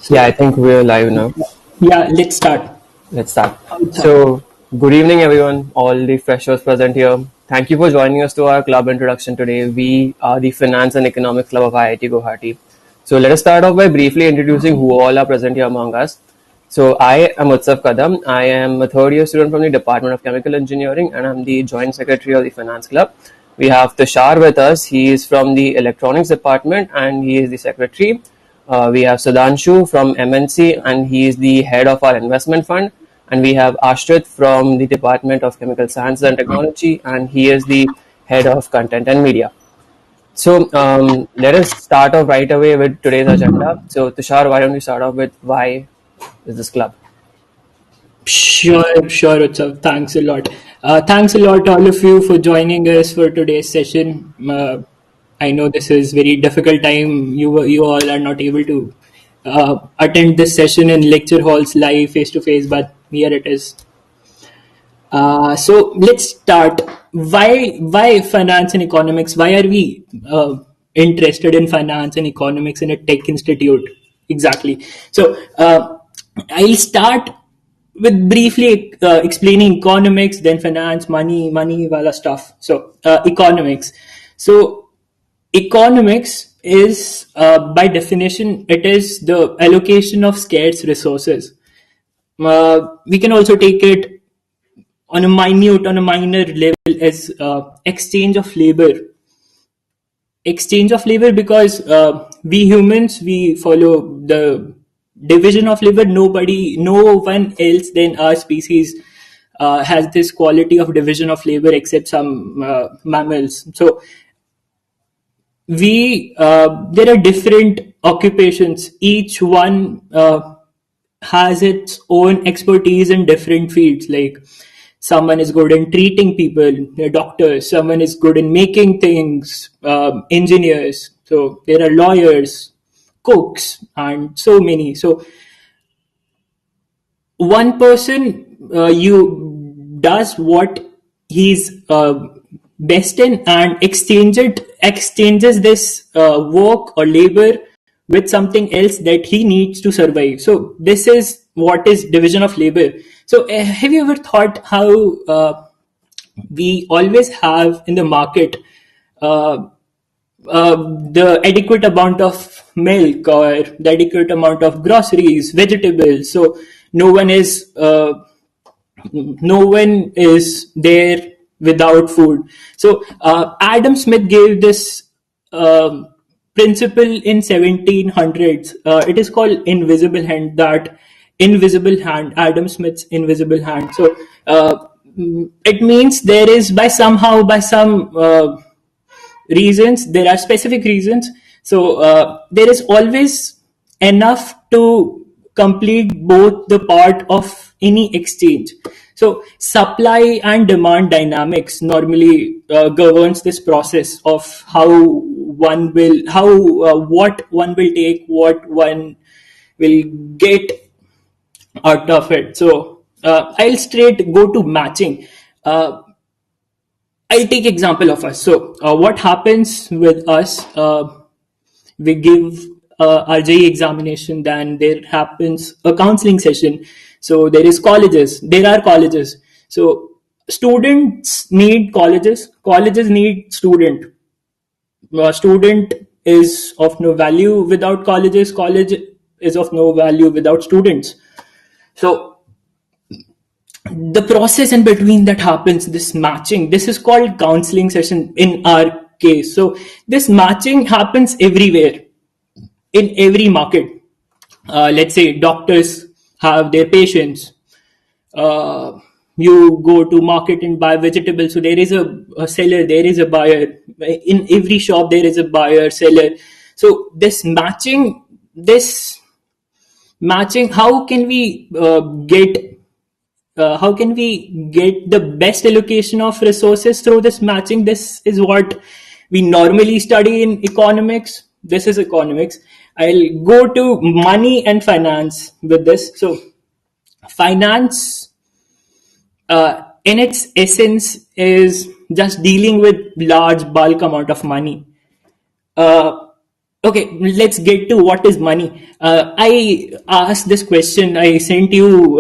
Yeah, I So, think we're live now. yeah, let's start. Let's start. Outside. So, good evening, everyone, all the freshers present here. Thank you for joining us to our club introduction today. We are the Finance and Economics Club of IIT Guwahati. So, let us start off by briefly introducing who all are present here among us. So, I am Utsav Kadam. I am a third year student from the Department of Chemical Engineering and I'm the Joint Secretary of the Finance Club. We have Tushar with us. He is from the Electronics Department and he is the Secretary. We have Sudhanshu from MNC, and he is the head of our investment fund. And we have Ashrit from the Department of Chemical Sciences and Technology, and he is the head of content and media. So let us start off right away with today's agenda. So Tushar, why don't you start off with why is this club? Sure, Utsav. Thanks a lot. Thanks a lot, all of you, for joining us for today's session. I know this is very difficult time. You all are not able to attend this session in lecture halls live face to face, but here it is. So let's start. Why finance and economics? Why are we interested in finance and economics in a tech institute? Exactly. So I'll start with briefly explaining economics, then finance, money, wala stuff. So economics. So economics is by definition it is the allocation of scarce resources. We can also take it on a minor level as exchange of labor. Exchange of labor because we humans, we follow the division of labor. No one else than our species has this quality of division of labor except some mammals. So we there are different occupations. Each one has its own expertise in different fields. Like someone is good in treating people, they're doctors. Someone is good in making things, engineers. So there are lawyers, cooks, and so many. So one person you does what he's best in and exchanges this work or labor with something else that he needs to survive. So this is what is division of labor. So have you ever thought how we always have in the market uh, the adequate amount of milk or the adequate amount of groceries, vegetables? So no one is uh, no one is there without food. So Adam Smith gave this principle in 1700s. It is called invisible hand. That invisible hand, Adam Smith's invisible hand. So it means there is by some reasons, there are specific reasons. So there is always enough to complete both the part of any exchange. So supply and demand dynamics normally governs this process of how what one will take, what one will get out of it. So I'll straight go to matching. I'll take example of us. So what happens with us? We give our JE examination, then there happens a counseling session. So there are colleges. So students need colleges. Colleges need student. Student is of no value without colleges. College is of no value without students. So the process in between that happens, this matching, this is called counseling session in our case. So this matching happens everywhere in every market. Let's say doctors have their patients. You go to market and buy vegetables, so there is a seller, there is a buyer. In every shop there is a buyer, seller. So this matching, how can we get the best allocation of resources through this matching? This is what we normally study in economics. This is economics. I'll go to money and finance with this. So finance in its essence is just dealing with large bulk amount of money. Okay, let's get to what is money. I asked this question. I sent you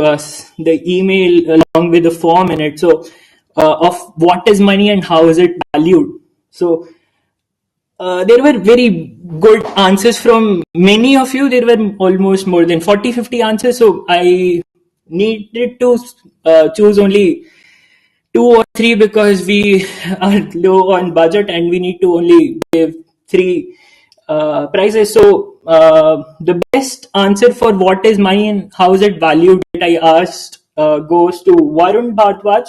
the email along with the form in it. So, of what is money and how is it valued? So, there were very good answers from many of you. There were almost more than 40, 50 answers. So, I needed to choose only two or three because we are low on budget and we need to only give three prizes. So the best answer for what is money and how is it valued that I asked goes to Varun Bhardwaj,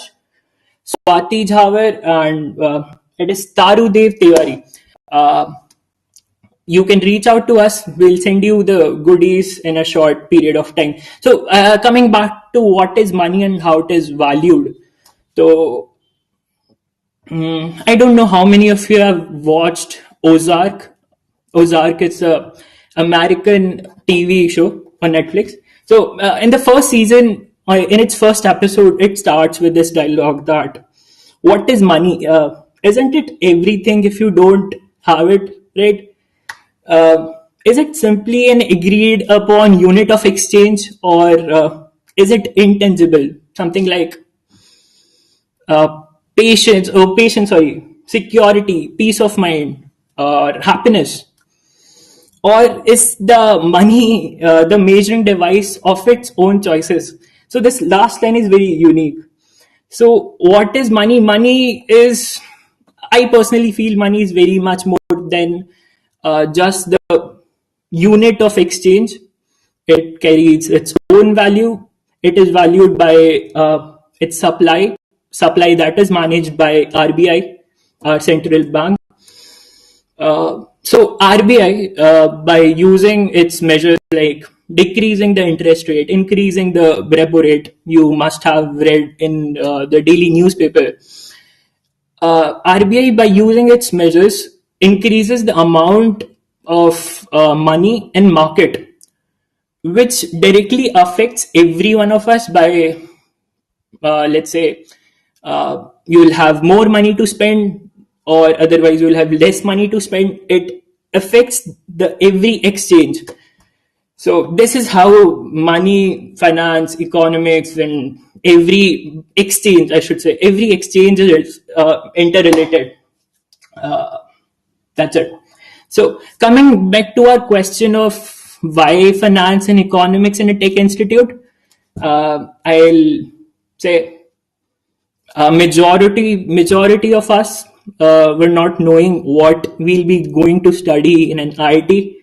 Swati Jhavar, and it is Tarudev Tiwari. Uh, you can reach out to us. We'll send you the goodies in a short period of time. So coming back to what is money and how it is valued. So I don't know how many of you have watched Ozark. Ozark is a American TV show on Netflix. So in the first season, in its first episode, it starts with this dialogue that what is money? Isn't it everything if you don't have it, right? Is it simply an agreed upon unit of exchange, or is it intangible? Something like uh, patience, security, peace of mind, or happiness? Or is the money the measuring device of its own choices? So this last line is very unique. So what is money? Money is, I personally feel money is very much more than just the unit of exchange. It carries its own value. It is valued by its supply that is managed by RBI, our central bank. So RBI, by using its measures like decreasing the interest rate, increasing the repo rate, you must have read in the daily newspaper. RBI, by using its measures, increases the amount of money in market, which directly affects every one of us by, let's say, you'll have more money to spend, or otherwise you'll have less money to spend. It affects the every exchange. So this is how money, finance, economics, and every exchange, I should say, every exchange is interrelated. That's it. So coming back to our question of why finance and economics in a tech institute, I'll say majority of us were not knowing what we'll be going to study in an IIT.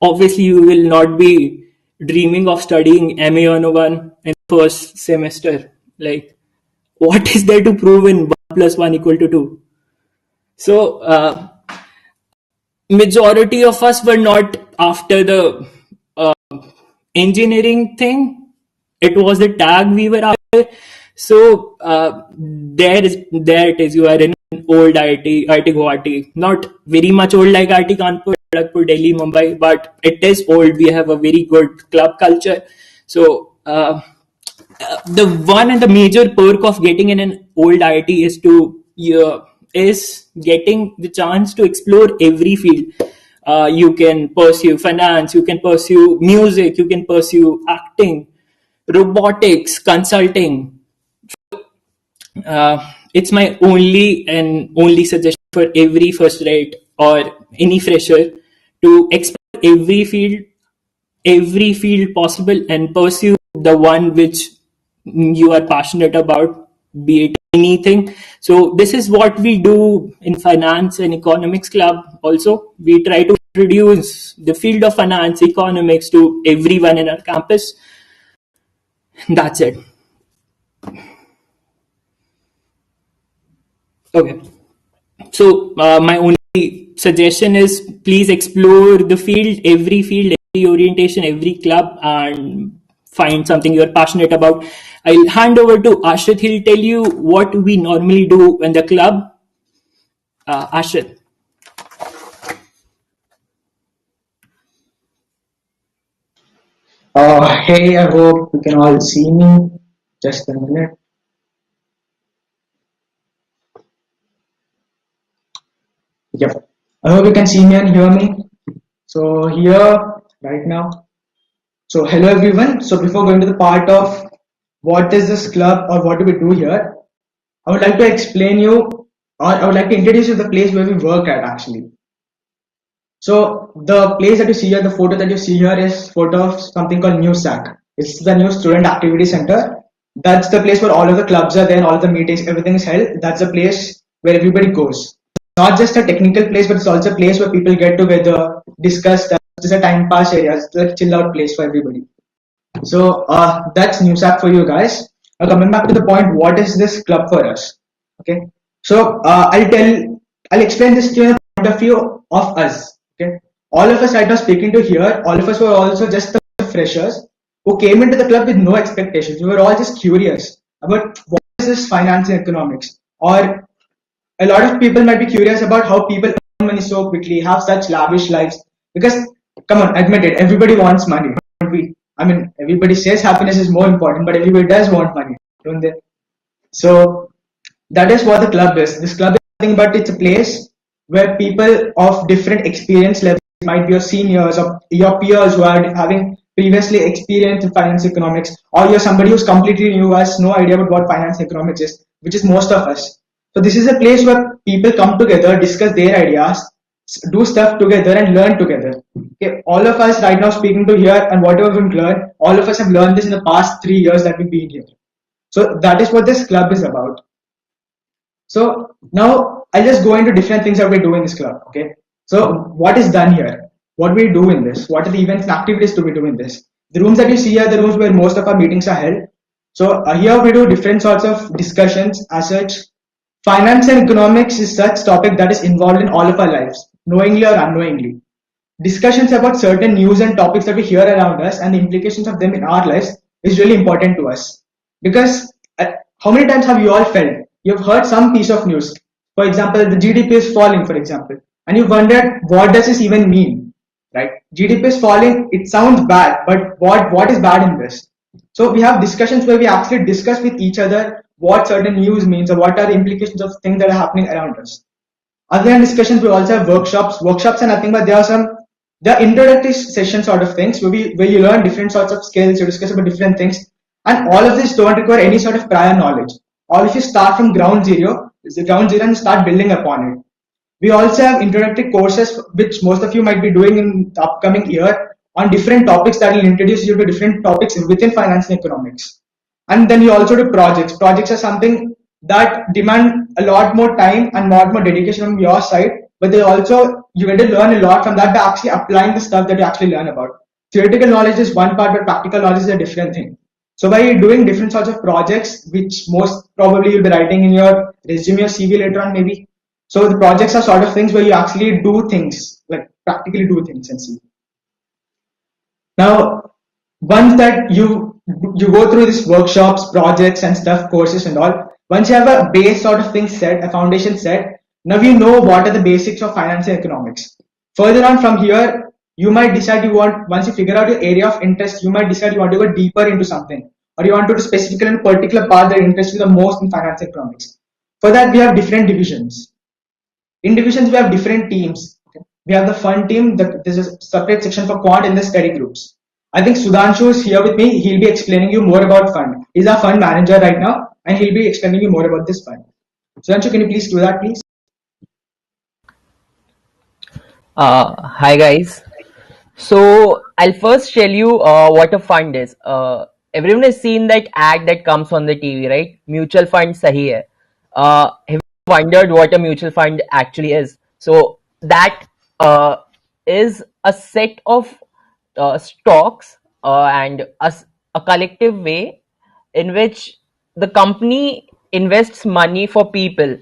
Obviously, you will not be dreaming of studying MA 101 in the first semester. Like, what is there to prove in 1 plus 1 equal to 2? So, majority of us were not after the uh, engineering thing. It was the tag we were after. So there it is. You are in an old IIT Guwahati, not very much old like IIT Kanpur, Kharagpur, Delhi, Mumbai, but it is old. We have a very good club culture. So the one and the major perk of getting in an old IIT is to is getting the chance to explore every field. You can pursue finance, you can pursue music, you can pursue acting, robotics, consulting. It's my only suggestion for every first grade or any fresher to explore every field possible and pursue the one which you are passionate about, be it anything. So this is what we do in finance and economics club. Also, we try to introduce the field of finance, economics to everyone in our campus. That's it. Okay. So my only suggestion is please explore the field, every orientation, every club, and find something you're passionate about. I'll hand over to Ashit. He'll tell you what we normally do in the club. Ashit. Hey, I hope you can all see me. Just a minute. Yep. I hope you can see me and hear me. So here right now. So hello everyone. So before going to the part of what is this club or what do we do here, I would like to explain you or I would like to introduce you to the place where we work at actually. So the place that you see here, the photo that you see here is photo of something called New SAC. It's the new Student Activity Center. That's the place where all of the clubs are there and all of the meetings, everything is held. That's the place where everybody goes. Not just a technical place, but it's also a place where people get together, discuss stuff. It's a time pass area. It's a chill out place for everybody. So that's news app for you guys. Now coming back to the point, what is this club for us? Okay. So I'll explain this to you point of view of us. Okay. All of us right now speaking to here, all of us were also just the freshers who came into the club with no expectations. We were all just curious about what is this finance and economics, or a lot of people might be curious about how people earn money so quickly, have such lavish lives. Because, come on, admit it, everybody wants money. Don't we? I mean, everybody says happiness is more important, but everybody does want money, don't they? So, that is what the club is. This club is nothing but it's a place where people of different experience levels, might be your seniors or your peers who are having previously experienced in finance economics, or you're somebody who's completely new, has no idea about what finance economics is, which is most of us. So this is a place where people come together, discuss their ideas, do stuff together, and learn together. Okay, all of us right now speaking to here and whatever we've learned, all of us have learned this in the past 3 years that we've been here. So that is what this club is about. So now I'll just go into different things that we do in this club. Okay. So what is done here? What we do in this? What are the events and activities do we do in this? The rooms that you see are the rooms where most of our meetings are held. So here we do different sorts of discussions as such. Finance and economics is such topic that is involved in all of our lives, knowingly or unknowingly. Discussions about certain news and topics that we hear around us and the implications of them in our lives is really important to us. Because how many times have you all felt you've heard some piece of news, for example, the GDP is falling, for example, and you wondered what does this even mean, right? GDP is falling. It sounds bad, but what is bad in this? So we have discussions where we actually discuss with each other what certain news means or what are the implications of things that are happening around us. Other than discussions, we also have workshops. Workshops are nothing but there are introductory session sort of things where you learn different sorts of skills, you discuss about different things, and all of this don't require any sort of prior knowledge. Or if you start from ground zero and start building upon it. We also have introductory courses which most of you might be doing in the upcoming year on different topics that will introduce you to different topics within finance and economics. And then we also do projects. Projects are something that demand a lot more time and lot more dedication from your side, but they also you get to learn a lot from that by actually applying the stuff that you actually learn about. Theoretical knowledge is one part, but practical knowledge is a different thing. So by doing different sorts of projects, which most probably you'll be writing in your resume or CV later on, maybe. So the projects are sort of things where you actually do things, like practically do things and see. Now, once that you go through these workshops, projects and stuff, courses and all, once you have a base sort of thing set, a foundation set, now you know what are the basics of finance and economics. Further on from here, you might decide once you figure out your area of interest, you might decide you want to go deeper into something, or you want to do specifically in a particular part that interests you the most in finance and economics. For that, we have different divisions. In divisions, we have different teams. Okay. We have the fun team. There's a separate section for quant and the study groups. I think Sudhanshu is here with me. He'll be explaining you more about fund. He's our fund manager right now, and he'll be explaining you more about this fund. Sudhanshu, can you please do that, please? Hi guys. So I'll first tell you what a fund is. Everyone has seen that ad that comes on the TV, right? Mutual fund sahi hai. Have you wondered what a mutual fund actually is? So that is a set of stocks and a collective way in which the company invests money for people,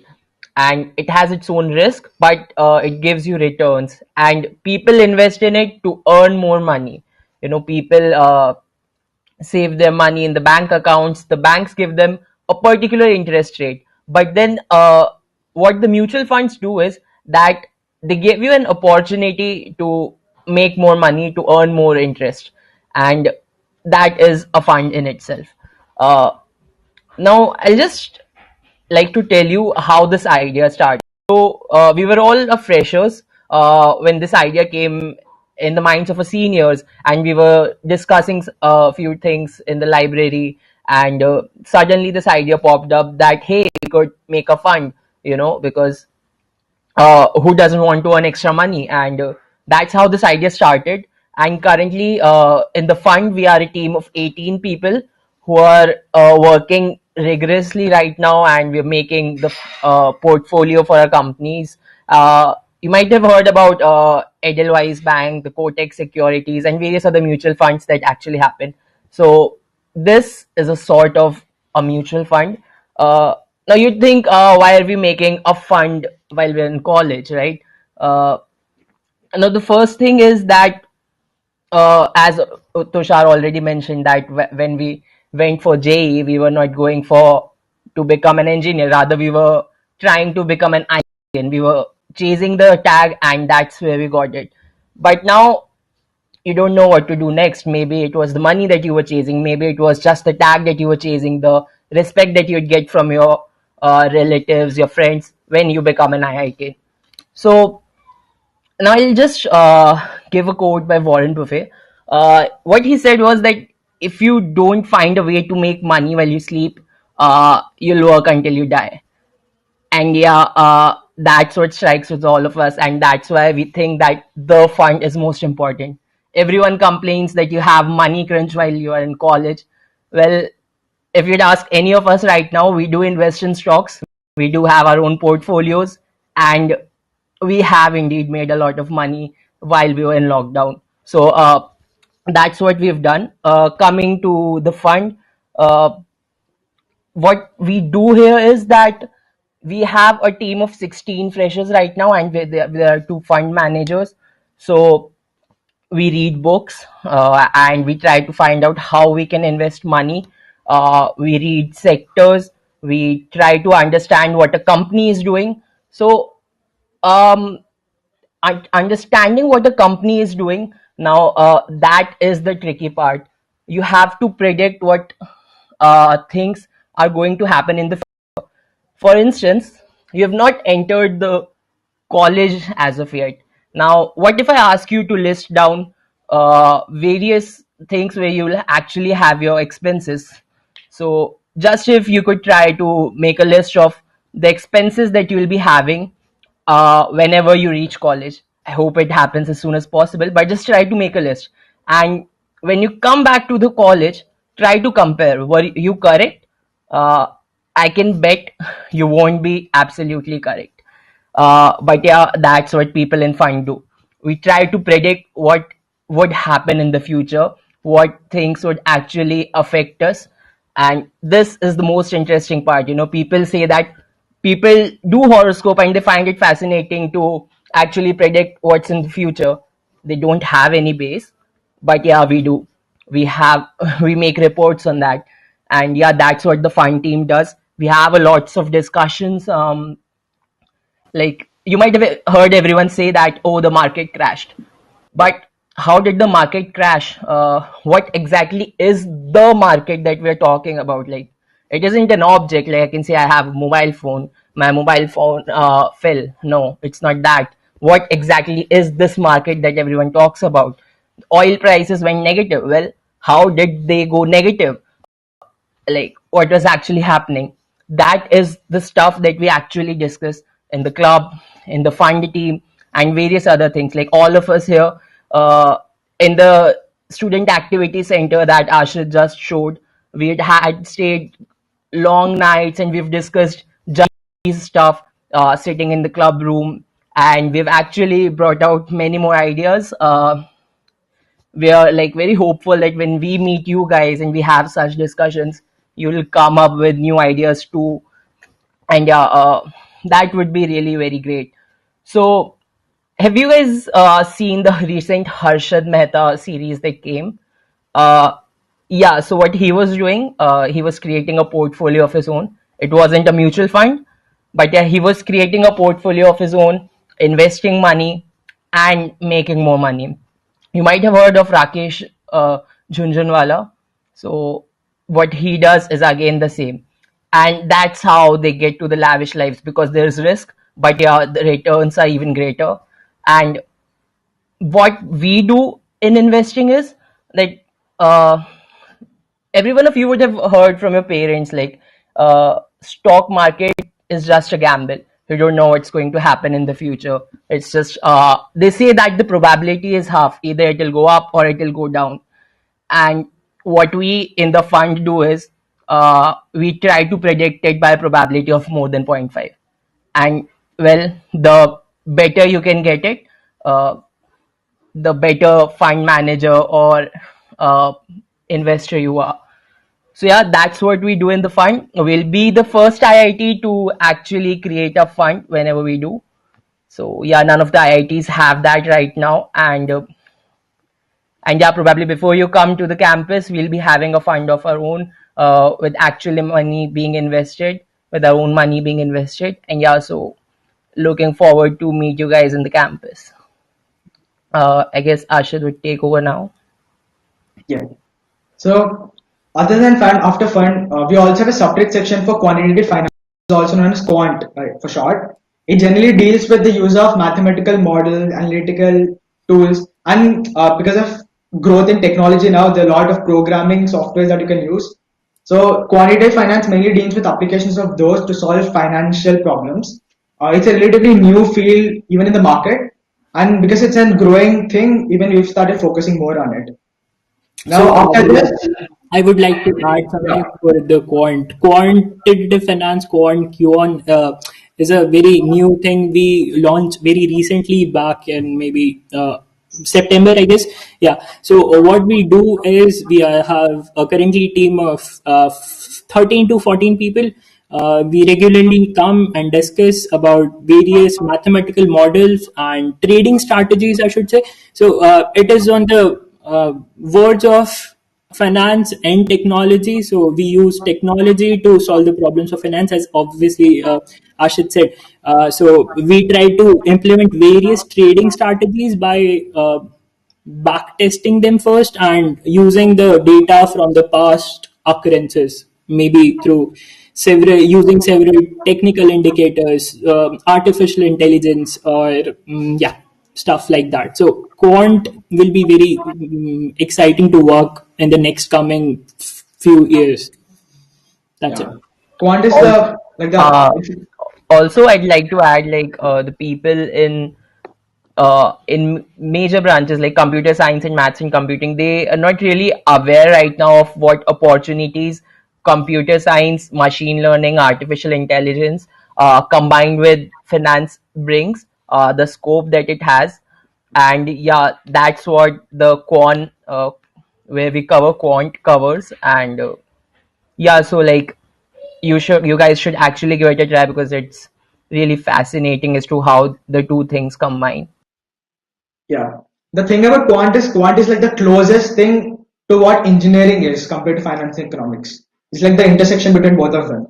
and it has its own risk, but it gives you returns, and people invest in it to earn more money. People save their money in the bank accounts. The banks give them a particular interest rate, but then what the mutual funds do is that they give you an opportunity to make more money, to earn more interest, and that is a fund in itself. uh, Now I'll just like to tell you how this idea started. So we were all freshers when this idea came in the minds of our seniors, and we were discussing a few things in the library, and suddenly this idea popped up that hey, we could make a fund, because who doesn't want to earn extra money? And that's how this idea started. And currently, in the fund, we are a team of 18 people who are working rigorously right now, and we're making the portfolio for our companies. You might have heard about Edelweiss Bank, the Kotak Securities, and various other mutual funds that actually happen. So this is a sort of a mutual fund. Now you'd think, why are we making a fund while we're in college, right? Uh, Now the first thing is that, as Tushar already mentioned, that when we went for JE, we were not going for to become an engineer. Rather, we were trying to become an IT, and we were chasing the tag, and that's where we got it. But now you don't know what to do next. Maybe it was the money that you were chasing. Maybe it was just the tag that you were chasing, the respect that you'd get from your relatives, your friends when you become an IIT. So now I'll just give a quote by Warren Buffett. What he said was that if you don't find a way to make money while you sleep, you'll work until you die. And yeah, that's what strikes with all of us, and that's why we think that the fund is most important. Everyone complains that you have money crunch while you are in college. Well, if you'd ask any of us right now, we do invest in stocks, we do have our own portfolios, and we have indeed made a lot of money while we were in lockdown. So that's what we've done. Coming to the fund, uh, what we do here is that we have a team of 16 freshers right now, and there are two fund managers. So we read books, and we try to find out how we can invest money. We read sectors, we try to understand what a company is doing. So um, understanding what a company is doing now, that is the tricky part. You have to predict what things are going to happen in the. For instance, you have not entered the college as of yet. Now, what if I ask you to list down various things where you will actually have your expenses? So, just if you could try to make a list of the expenses that you will be having whenever you reach college. I hope it happens as soon as possible, but just try to make a list. And when you come back to the college, try to compare. Were you correct? Uh, I can bet you won't be absolutely correct. But yeah, that's what people in fund do. We try to predict what would happen in the future, what things would actually affect us. And this is the most interesting part. People say that people do horoscope and they find it fascinating to actually predict what's in the future. They don't have any base, but yeah, we do. We have we make reports on that, and yeah, that's what the fund team does. We have a lots of discussions. Like you might have heard everyone say that, oh, the market crashed. But how did the market crash? What exactly is the market that we're talking about? Like, it isn't an object. Like I can say I have a mobile phone. My mobile phone fell. No, it's not that. What exactly is this market that everyone talks about? Oil prices went negative. Well, how did they go negative? Like what was actually happening? That is the stuff that we actually discuss in the club, in the fund team, and various other things. Like all of us here, uh, in the student activity center that Ashit just showed, we had stayed long nights and we've discussed just these stuff, sitting in the club room, and we've actually brought out many more ideas. We are like very hopeful that when we meet you guys and we have such discussions, you will come up with new ideas too. And yeah, that would be really very great. So have you guys seen the recent Harshad Mehta series that came? uh, yeah, so what he was doing, he was creating a portfolio of his own. It wasn't a mutual fund, but yeah, he was creating a portfolio of his own, investing money and making more money. You might have heard of Rakesh Jhunjhunwala. So what he does is again the same, and that's how they get to the lavish lives, because there's risk, but yeah, the returns are even greater. And what we do in investing is like, uh, every one of you would have heard from your parents like, stock market is just a gamble. You don't know what's going to happen in the future. It's just, they say that the probability is half, either it will go up or it will go down. And what we in the fund do is, we try to predict it by a probability of more than 0.5. And well, the better you can get it, the better fund manager or uh, investor you are. So yeah, that's what we do in the fund. We'll be the first IIT to actually create a fund whenever we do. So yeah, none of the IITs have that right now, and yeah, probably before you come to the campus, we'll be having a fund of our own, with actual money being invested, with our own money being invested, and yeah, so looking forward to meet you guys in the campus. I guess Ashad would take over now. Yeah. So other than fund, after fund, we also have a separate section for quantitative finance, also known as quant, right, for short. It generally deals with the use of mathematical models, analytical tools, and because of growth in technology now, there are a lot of programming softwares that you can use. So quantitative finance mainly deals with applications of those to solve financial problems. It's a relatively new field even in the market, and because it's a growing thing, even we've started focusing more on it. So Now after this, I would like to add yeah, something for the quantitative finance, QAnon, is a very new thing we launched very recently back in maybe September, I guess. Yeah. So what we do is we have a currently team of 13 to 14 people. We regularly come and discuss about various mathematical models and trading strategies, I should say. So it is on the words of finance and technology. So we use technology to solve the problems of finance, as obviously Ashit said. So we try to implement various trading strategies by back testing them first and using the data from the past occurrences, maybe through several technical indicators, artificial intelligence, or yeah, stuff like that. So quant will be very exciting to work in the next coming few years. That's it. yeah. Quant is Also, the like uh, the also I'd like to add like, the people in major branches like computer science and maths and computing, they are not really aware right now of what opportunities computer science, machine learning, artificial intelligence, combined with finance brings, the scope that it has. And yeah, that's what the quant, where we cover quant covers. And yeah, so like, you guys should actually give it a try, because it's really fascinating as to how the two things combine. yeah. The thing about quant is like the closest thing to what engineering is compared to finance and economics. It's like the intersection between both of them.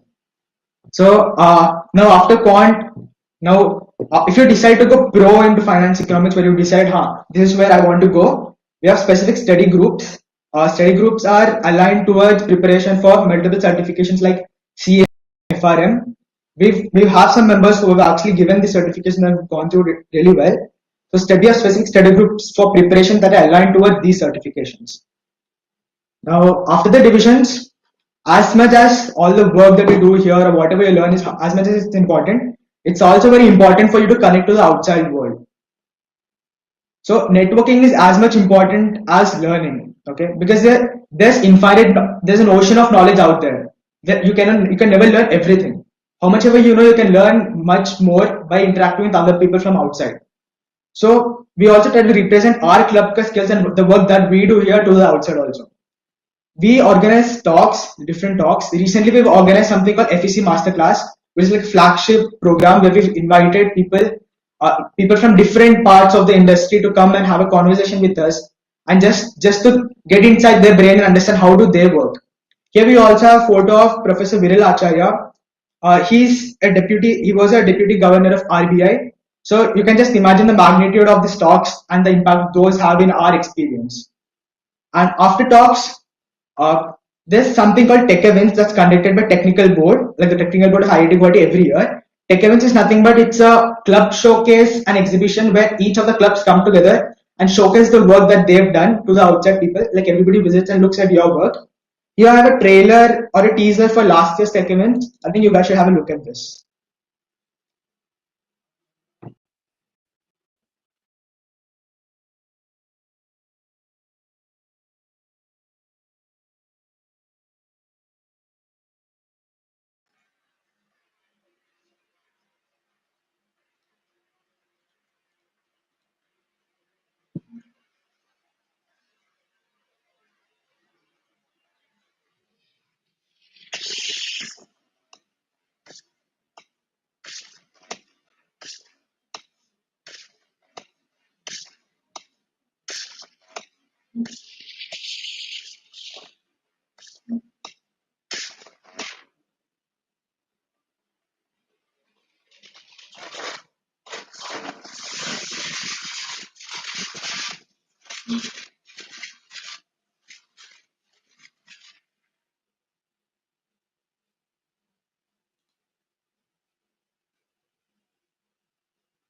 So now after quant, now if you decide to go pro into finance economics, where you decide, this is where I want to go, we have specific study groups. Study groups are aligned towards preparation for multiple certifications like CA, FRM. We have some members who have actually given the certification and have gone through it really well. So study a specific study groups for preparation that are aligned towards these certifications. Now, after the divisions, as much as all the work that you do here or whatever you learn is as much as it's important, it's also very important for you to connect to the outside world. So networking is as much important as learning, okay? Because there's an ocean of knowledge out there. That you can never learn everything. How much ever you know, you can learn much more by interacting with other people from outside. So we also try to represent our club skills and the work that we do here to the outside also. We organize talks, different talks. Recently, we've organized something called FEC Masterclass, which is like a flagship program where we've invited people from different parts of the industry to come and have a conversation with us, and just to get inside their brain and understand how do they work. Here we also have a photo of Professor Viril Acharya. He was a deputy governor of RBI. So you can just imagine the magnitude of these talks and the impact those have in our experience. And after talks, uh, there's something called Tech Events that's conducted by Technical Board, like the Technical Board of IIT Guwahati every year. Tech Events is nothing but it's a club showcase and exhibition where each of the clubs come together and showcase the work that they've done to the outside people. Like everybody visits and looks at your work. Here I have a trailer or a teaser for last year's tech event. I think you guys should have a look at this.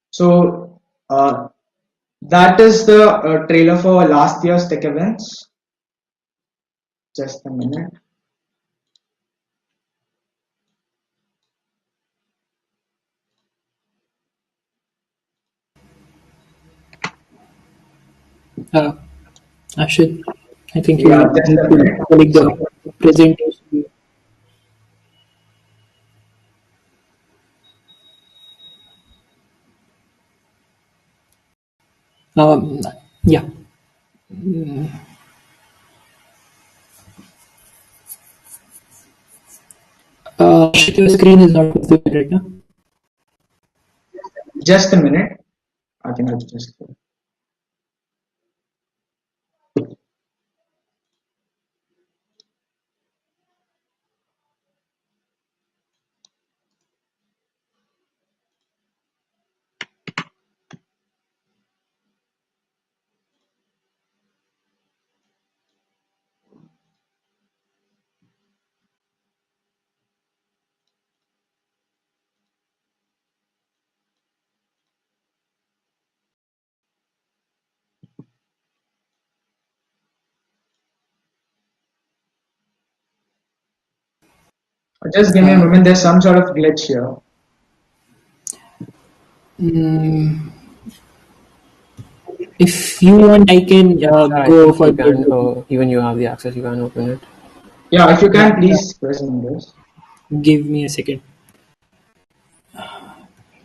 So that is the trailer for last year's tech events. Just a minute. Ashit, I think you Yeah, need just a to minute. click the presentation. Um, yeah. Ashit, your screen is not visible right now. Just a minute. I think I'll just. Just give me a Uh, moment. There's some sort of glitch here. mm, if you want, I can Yeah, I go think for you can, the. even you have the access, you can open it. Yeah, if you Yeah, can please present this. give me a second.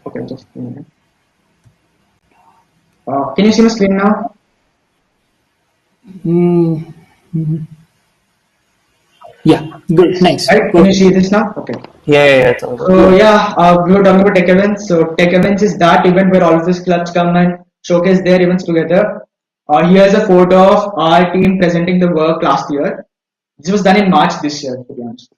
Okay, just a minute. Can you see my screen now? Mm, yeah, good, nice, Right? Can you perfect. see this now? Okay. Yeah, it's all good. So yeah, we were talking about tech events. So tech events is that event where all of these clubs come and showcase their events together. Here's a photo of our team presenting the work last year. This was done in March this year, to be honest.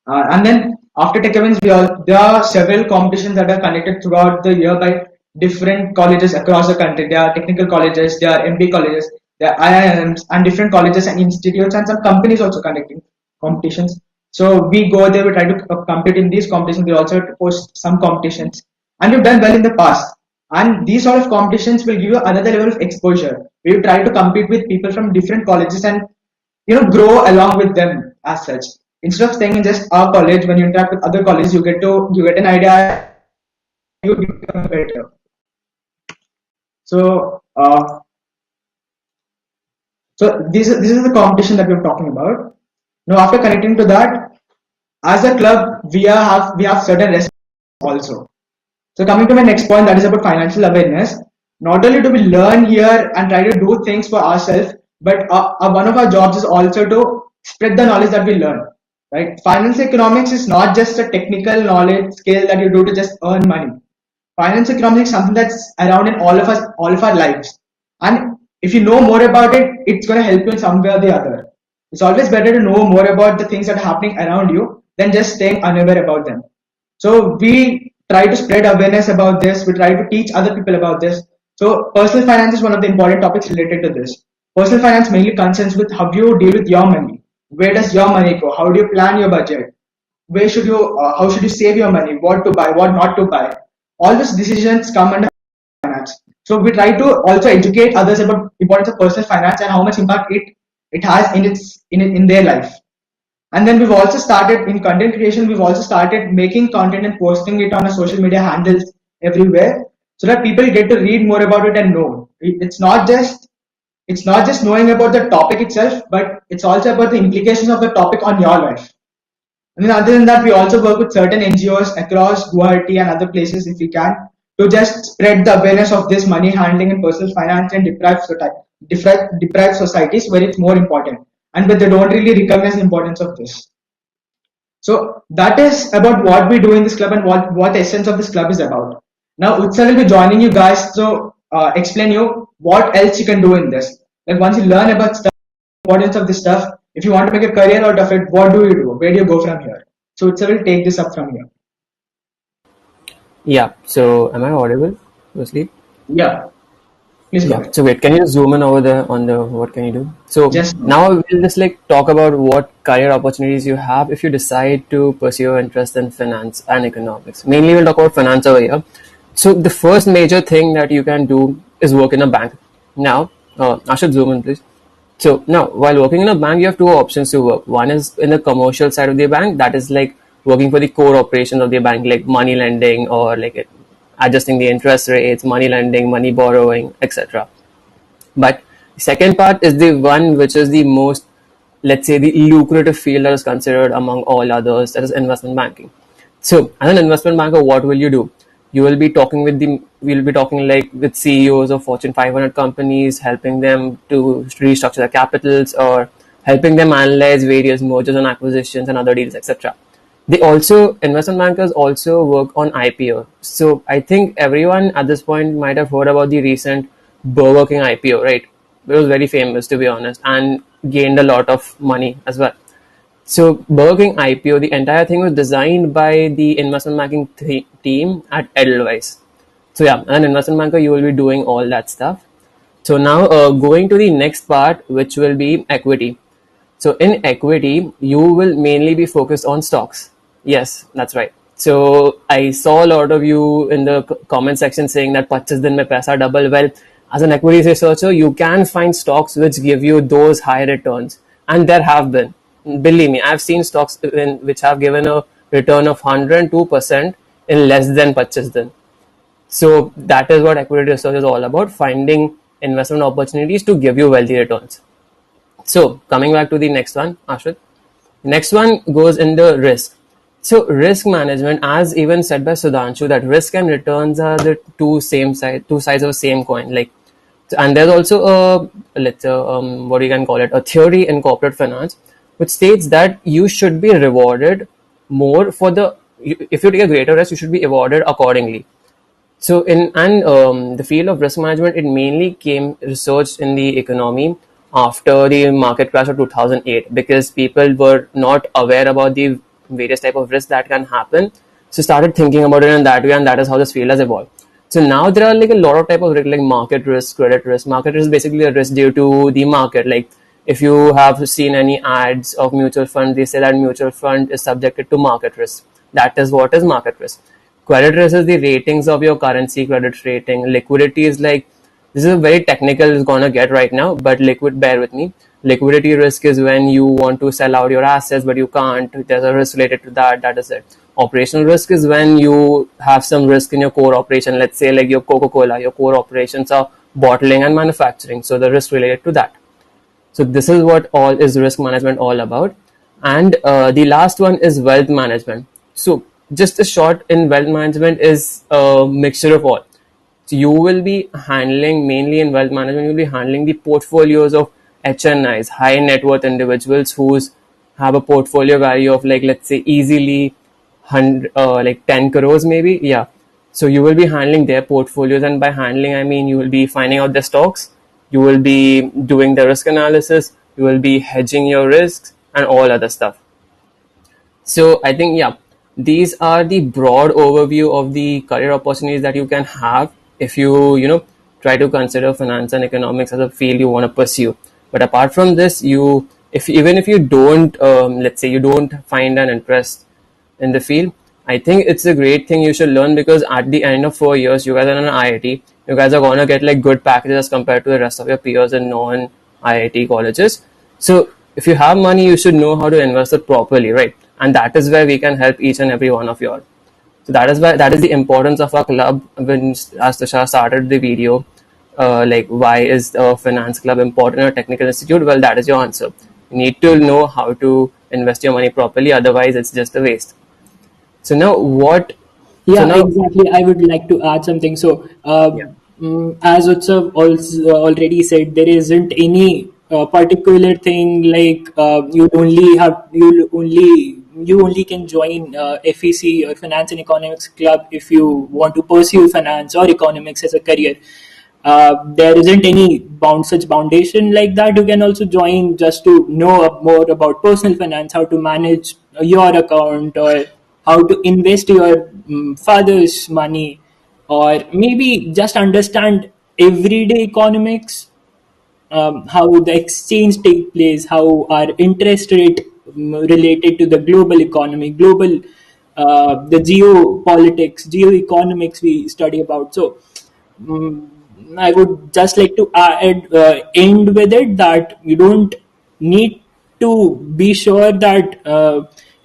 And then after tech events, there are several competitions that are conducted throughout the year by different colleges across the country. There are technical colleges, there are MBA colleges, there are IIMs, and different colleges and institutes, and some companies also conducting competitions. So we go there, we try to compete in these competitions. We also host some competitions, and we've done well in the past. And these sort of competitions will give you another level of exposure. We try to compete with people from different colleges and grow along with them as such. Instead of staying in just our college, when you interact with other colleges, you get an idea, you become better. So this is the competition that we're talking about. Now after connecting to that, as a club, we have certain responsibilities also. So coming to my next point, that is about financial awareness. Not only do we learn here and try to do things for ourselves, but one of our jobs is also to spread the knowledge that we learn. Right? Finance economics is not just a technical knowledge skill that you do to just earn money. Finance economics is something that's around in all of our lives. And if you know more about it, it's going to help you in some way or the other. It's always better to know more about the things that are happening around you than just staying unaware about them. So we try to spread awareness about this. We try to teach other people about this. So personal finance is one of the important topics related to this. Personal finance mainly concerns with how you deal with your money. Where does your money go? How do you plan your budget? Where should you? How should you save your money? What to buy? What not to buy? All these decisions come under finance. So we try to also educate others about importance of personal finance and how much impact it has in their life. And then we've also started in content creation. We've also started making content and posting it on our social media handles everywhere, so that people get to read more about it and know. It's not just knowing about the topic itself, but it's also about the implications of the topic on your life. And then other than that, we also work with certain NGOs across Guwahati and other places if we can, to just spread the awareness of this money handling and personal finance and deprived societies where it's more important and where they don't really recognize the importance of this. So that is about what we do in this club and what the essence of this club is about. Now Utsa will be joining you guys to explain you what else you can do in this. Like once you learn about stuff, importance of this stuff, if you want to make a career out of it, what do you do? Where do you go from here? So Utsa will take this up from here. Yeah. So am I audible? Firstly. Yeah, please go Yeah. ahead. So wait, can you just zoom in over there on the what can you do? So Just now we'll just like talk about what career opportunities you have if you decide to pursue your interest in finance and economics. Mainly we'll talk about finance over here. So the first major thing that you can do is work in a bank. Now, I should zoom in please. So now, while working in a bank, you have two options to work. One is in the commercial side of the bank, that is like working for the core operations of the bank, like money lending or like adjusting the interest rates, money lending, money borrowing, etc. But the second part is the one which is the most, let's say, the lucrative field that is considered among all others, that is investment banking. So, as an investment banker, what will you do? You will be talking with we'll be talking like with CEOs of Fortune 500 companies, helping them to restructure their capitals or helping them analyze various mergers and acquisitions and other deals, etc. Investment bankers also work on IPO. So I think everyone at this point might have heard about the recent Burger King IPO, right? It was very famous, to be honest, and gained a lot of money as well. So Burger King IPO, the entire thing was designed by the investment banking team at Edelweiss. So yeah, as an investment banker, you will be doing all that stuff. So now going to the next part, which will be equity. So in equity, you will mainly be focused on stocks. Yes, that's right. So I saw a lot of you in the comment section saying that 25 din mein paisa double. Well, as an equities researcher, you can find stocks which give you those high returns, and there have been. Believe me, I've seen stocks which have given a return of 102% in less than 25 din. So that is what equity research is all about: finding investment opportunities to give you wealthy returns. So coming back to the next one, Ashwin. Next one goes in the risk. So risk management, as even said by Sudhanshu, that risk and returns are the two sides of the same coin. Like, and there's also what you can call it, a theory in corporate finance, which states that you should be rewarded more for if you take a greater risk, you should be rewarded accordingly. So the field of risk management, it mainly came researched in the economy after the market crash of 2008, because people were not aware about the various type of risks that can happen. So started thinking about it in that way, and that is how this field has evolved. So now there are like a lot of type of risk, like market risk, credit risk. Market risk is basically a risk due to the market. Like if you have seen any ads of mutual fund, they say that mutual fund is subjected to market risk. That is what is market risk. Credit risk is the ratings of your currency, credit rating. Liquidity is like, this is a very technical it's gonna get right now, but bear with me. Liquidity risk is when you want to sell out your assets but you can't. There's a risk related to that. That is it. Operational risk is when you have some risk in your core operation. Let's say like your Coca-Cola, your core operations are bottling and manufacturing, so the risk related to that. So this is what all is risk management all about. And the last one is wealth management. So just a short in wealth management is a mixture of all. So you will be handling, mainly in wealth management, you'll be handling the portfolios of HNIs, high net worth individuals who's have a portfolio value of like, let's say easily 100, like 10 crores maybe. Yeah. So you will be handling their portfolios, and by handling, I mean you will be finding out the stocks, you will be doing the risk analysis, you will be hedging your risks and all other stuff. So I think, yeah, these are the broad overview of the career opportunities that you can have if you try to consider finance and economics as a field you want to pursue. But apart from this, even if you don't, let's say you don't find an interest in the field, I think it's a great thing you should learn, because at the end of 4 years, you guys are in an IIT, you guys are gonna get like good packages as compared to the rest of your peers in non-IIT colleges. So if you have money, you should know how to invest it properly, right? And that is where we can help each and every one of you all. So that is the importance of our club. When as Tushar started the video, like why is a finance club important in a technical institute? Well, that is your answer. You need to know how to invest your money properly. Otherwise, it's just a waste. So now what? So Yeah, now, exactly. I would like to add something. So, yeah, as Utsav also already said, there isn't any particular thing like you only can join FEC or Finance and Economics Club if you want to pursue finance or economics as a career. There isn't any such foundation like that. You can also join just to know more about personal finance, how to manage your account, or how to invest your father's money, or maybe just understand everyday economics, how the exchange take place, how our interest rate related to the global economy, the geopolitics, geoeconomics we study about. So mm, I would just like to end with it that you don't need to be sure that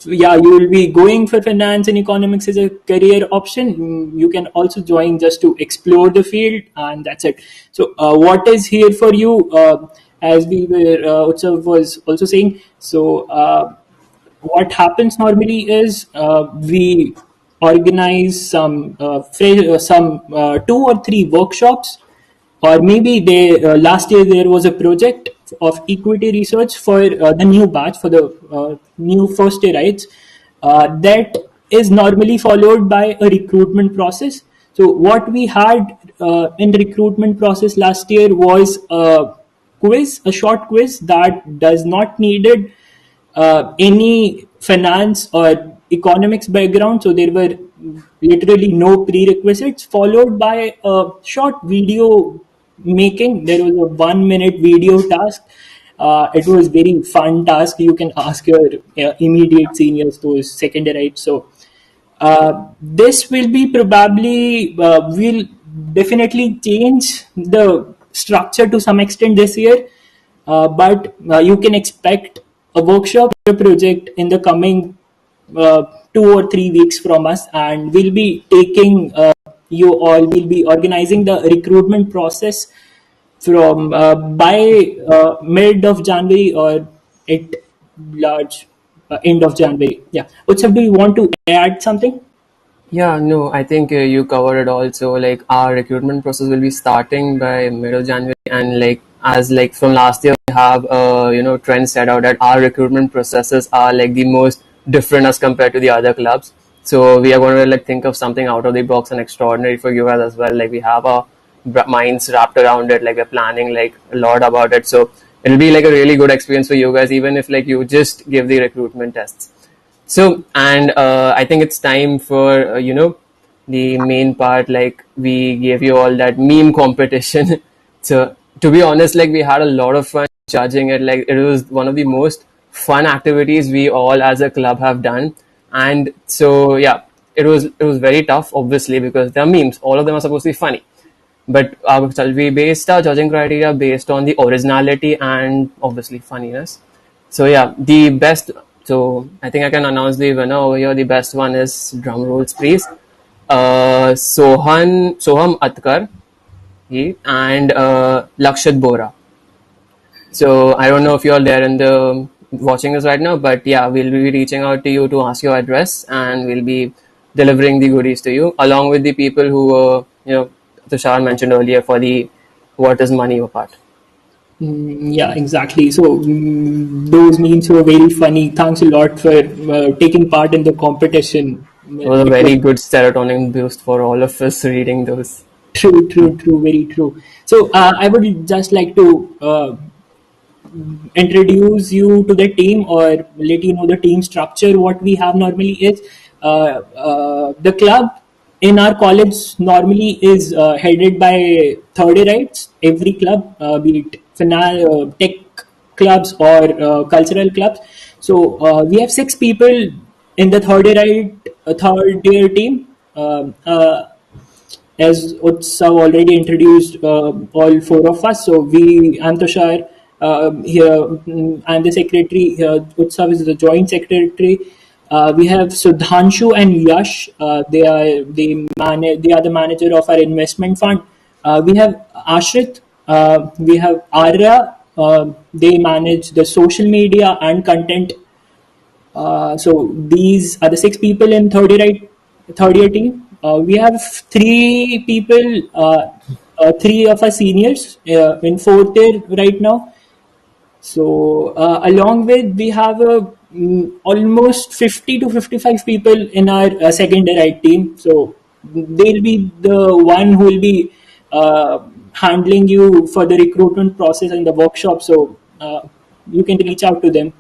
yeah, you will be going for finance and economics as a career option. You can also join just to explore the field, and that's it. So what is here for you, as we were Utsav was also saying. So what happens normally is we organize some 2 or 3 workshops, or maybe last year there was a project of equity research for the new batch, for the new first yearites, that is normally followed by a recruitment process. So what we had in the recruitment process last year was a short quiz that does not needed any finance or economics background. So there were literally no prerequisites, followed by a short video making. There was a 1 minute video task. It was very fun task. You can ask your immediate seniors, those second right. So this will be probably will definitely change the structure to some extent this year, but you can expect a workshop or a project in the coming 2 or 3 weeks from us, and we'll be taking you all will be organizing the recruitment process from by mid of January, or at large end of January. Yeah. Utsav, do you want to add something? yeah, no, I think you covered it all. So like our recruitment process will be starting by middle January, and like as like from last year we have trend set out that our recruitment processes are like the most different as compared to the other clubs. So we are going to like think of something out of the box and extraordinary for you guys as well. Like we have our minds wrapped around it. Like we're planning like a lot about it. So it'll be like a really good experience for you guys, even if like you just give the recruitment tests. So, and I think it's time for, the main part. Like, we gave you all that meme competition. So, to be honest, like, we had a lot of fun judging it. Like, it was one of the most fun activities we all as a club have done. And so, yeah, it was very tough, obviously, because they're memes. All of them are supposed to be funny. But we based our judging criteria based on the originality and obviously funniness. So yeah, the best. So I think I can announce the winner over here. The best one is drum rolls, please. Soham Atkar, he and Lakshit Bora. So I don't know if you're there in the watching this right now, but yeah, we'll be reaching out to you to ask your address, and we'll be delivering the goodies to you along with the people who Tushar mentioned earlier for the what is money part. Yeah, exactly. So those memes were very funny. Thanks a lot for taking part in the competition. It was a very good serotonin boost for all of us reading those. True, true, true, very true. So I would just like to introduce you to the team, or let you know the team structure. What we have normally is the club in our college normally is headed by third rights. Every club, be it tech clubs or cultural clubs. So we have 6 people in the third year team. as Utsav already introduced all four of us. So I'm Tushar here. I'm the secretary. Utsav is the joint secretary. We have Sudhanshu and Yash. They are the manager of our investment fund. We have Ashrit. We have Arya. They manage the social media and content. So these are the six people in third year team. We have three people, three of our seniors in fourth year right now. So along with we have almost 50 to 55 people in our second year team. So they'll be the one who will be handling you for the recruitment process and the workshop. So you can reach out to them.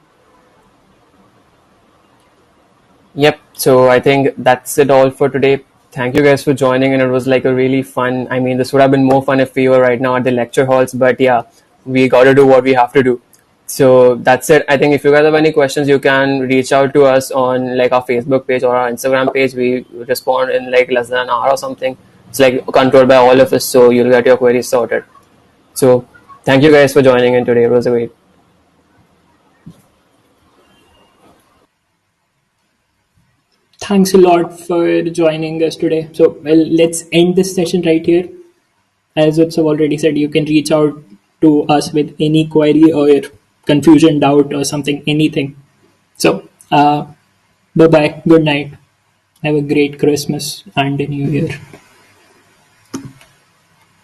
Yep. So I think that's it all for today. Thank you guys for joining, and it was like a really fun. I mean, this would have been more fun if we were right now at the lecture halls, but yeah, we got to do what we have to do. So that's it. I think if you guys have any questions, you can reach out to us on like our Facebook page or our Instagram page. We respond in like less than an hour or something. It's like controlled by all of us, so you'll get your queries sorted. So thank you guys for joining in today. It was a great. Thanks a lot for joining us today. So, well, let's end this session right here. As Utsav already said, you can reach out to us with any query or confusion, doubt, or something, anything. So, bye bye. Good night. Have a great Christmas and a New Year.